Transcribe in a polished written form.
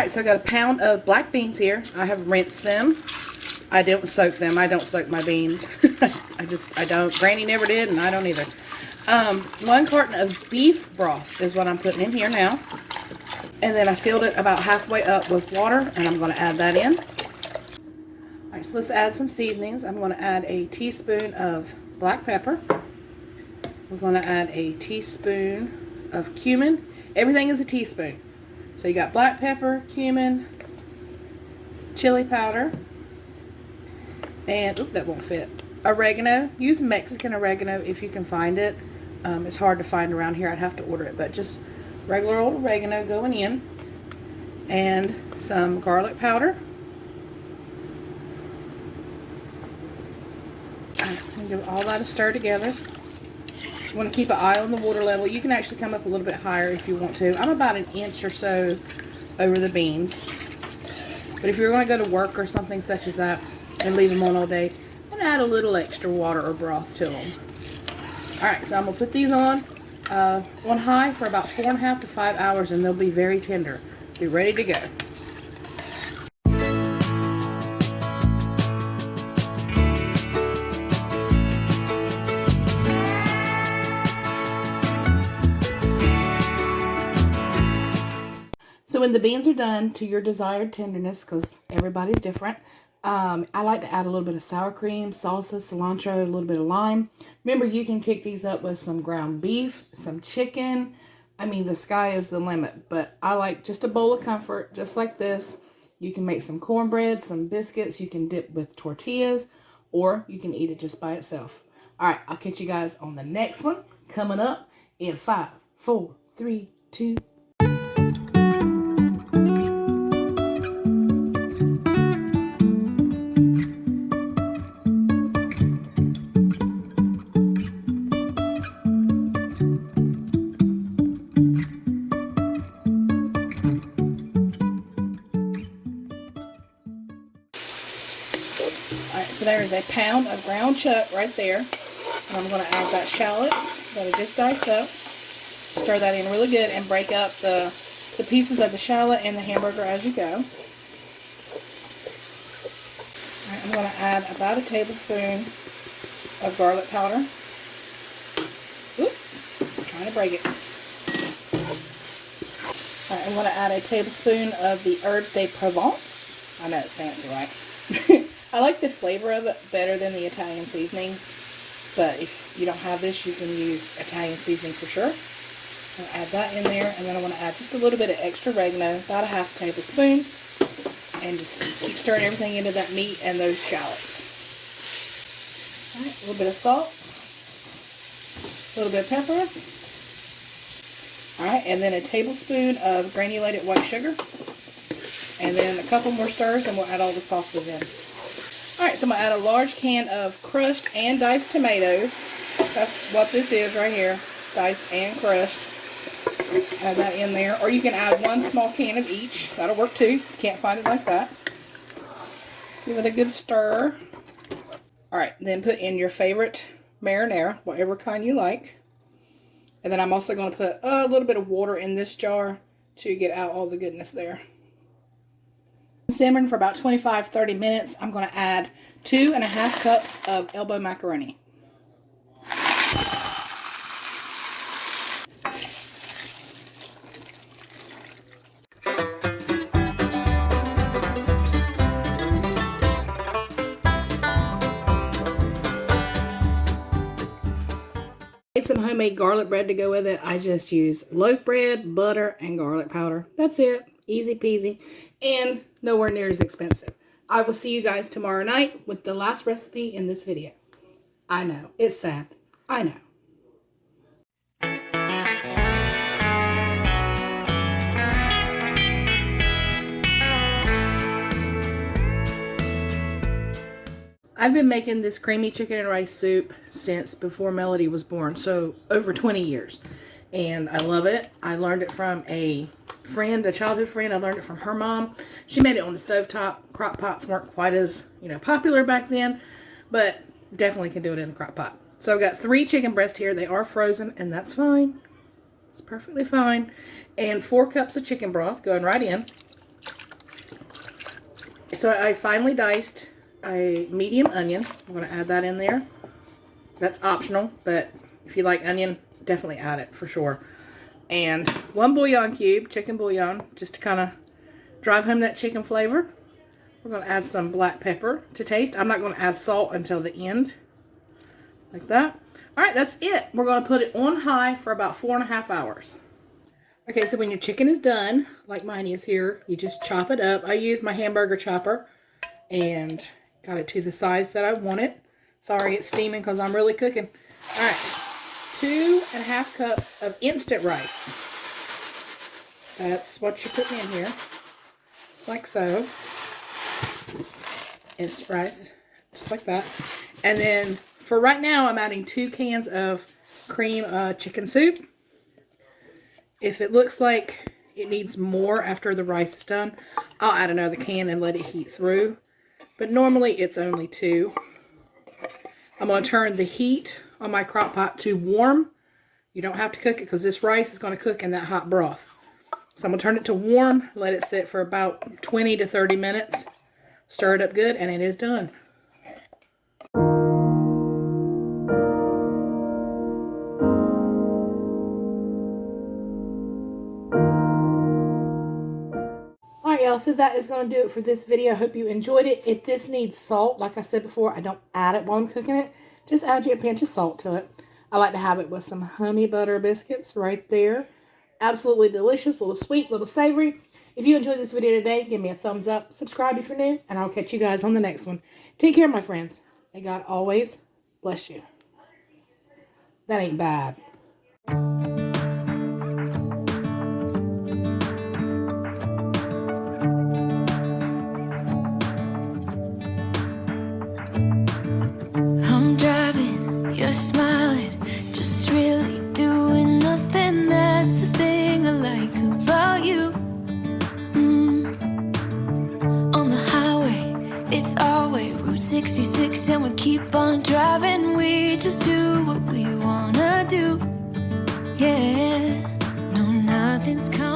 Alright, so I got a pound of black beans here. I have rinsed them. I don't soak them. I don't soak my beans. I don't. Granny never did, and I don't either. 1 carton of beef broth is what I'm putting in here now. And then I filled it about halfway up with water, and I'm going to add that in. Alright, so let's add some seasonings. I'm going to add a teaspoon of black pepper. We're going to add a teaspoon of cumin. Everything is a teaspoon. So you got black pepper, cumin, chili powder, and, oop, that won't fit, oregano. Use Mexican oregano if you can find it. It's hard to find around here. I'd have to order it, but just regular old oregano going in. And some garlic powder. And give all that a stir together. You want to keep an eye on the water level. You can actually come up a little bit higher if you want to. I'm about an inch or so over the beans. But if you're going to go to work or something such as that and leave them on all day, I'm going to add a little extra water or broth to them. Alright, so I'm going to put these on high for about 4.5 to 5 hours, and they'll be very tender. Be ready to go. So when the beans are done to your desired tenderness, because everybody's different, I like to add a little bit of sour cream, salsa, cilantro, a little bit of lime. Remember, you can kick these up with some ground beef, some chicken. I mean, the sky is the limit, but I like just a bowl of comfort, just like this. You can make some cornbread, some biscuits. You can dip with tortillas, or you can eat it just by itself. All right, I'll catch you guys on the next one coming up in 5, 4, 3, 2, Alright, so there is a pound of ground chuck right there. And I'm going to add that shallot that I just diced up. Stir that in really good and break up the pieces of the shallot and the hamburger as you go. Alright, I'm going to add about a tablespoon of garlic powder. Oop, I'm trying to break it. Alright, I'm going to add a tablespoon of the herbs de Provence. I know it's fancy, right? I like the flavor of it better than the Italian seasoning, but if you don't have this, you can use Italian seasoning for sure. I'll add that in there, and then I want to add just a little bit of extra oregano, about a half tablespoon, and just keep stirring everything into that meat and those shallots. Alright, a little bit of salt, a little bit of pepper, alright, and then a tablespoon of granulated white sugar, and then a couple more stirs, and we'll add all the sauces in. Alright, so I'm going to add a large can of crushed and diced tomatoes. That's what this is right here, diced and crushed. Add that in there. Or you can add 1 small can of each. That'll work too. Can't find it like that. Give it a good stir. Alright, then put in your favorite marinara, whatever kind you like. And then I'm also going to put a little bit of water in this jar to get out all the goodness there. Simmering for about 25-30 minutes, I'm going to add 2.5 cups of elbow macaroni. Make some homemade garlic bread to go with it. I just use loaf bread, butter, and garlic powder. That's it. Easy peasy. And nowhere near as expensive. I will see you guys tomorrow night with the last recipe in this video. I know, it's sad. I know. I've been making this creamy chicken and rice soup since before Melody was born, so over 20 years. And I love it. I learned it from a friend, a childhood friend. I learned it from her mom. She made it on the stovetop. Crock pots weren't quite as, popular back then, but definitely can do it in a crock pot. So I've got 3 chicken breasts here. They are frozen, and that's fine. It's perfectly fine. And 4 cups of chicken broth going right in. So I finely diced a medium onion. I'm going to add that in there. That's optional, but if you like onion, definitely add it for sure. And 1 bouillon cube, chicken bouillon, just to kind of drive home that chicken flavor. We're going to add some black pepper to taste. I'm not going to add salt until the end, like that. All right, that's it. We're going to put it on high for about 4.5 hours. Okay, so when your chicken is done, like mine is here, you just chop it up. I use my hamburger chopper and got it to the size that I want it. Sorry, it's steaming because I'm really cooking. All right, 2.5 cups of instant rice. That's what you're putting in here, like so. Instant rice, just like that. And then for right now, I'm adding 2 cans of cream chicken soup. If it looks like it needs more after the rice is done, I'll add another can and let it heat through. But normally it's only 2. I'm going to turn the heat on my crock pot to warm. You don't have to cook it because this rice is going to cook in that hot broth. So I'm going to turn it to warm, let it sit for about 20 to 30 minutes. Stir it up good, and it is done. Alright, y'all, so that is going to do it for this video. I hope you enjoyed it. If this needs salt, like I said before, I don't add it while I'm cooking it. Just add you a pinch of salt to it. I like to have it with some honey butter biscuits right there. Absolutely delicious, a little sweet, a little savory. If you enjoyed this video today, give me a thumbs up, subscribe if you're new, and I'll catch you guys on the next one. Take care, my friends. May God always bless you. That ain't bad. I'm driving, you're smiling, just really doing nothing. That's the thing I like about you. On the highway, it's our way, Route 66, and we keep on driving. We just do what we wanna do. Yeah, no, nothing's coming.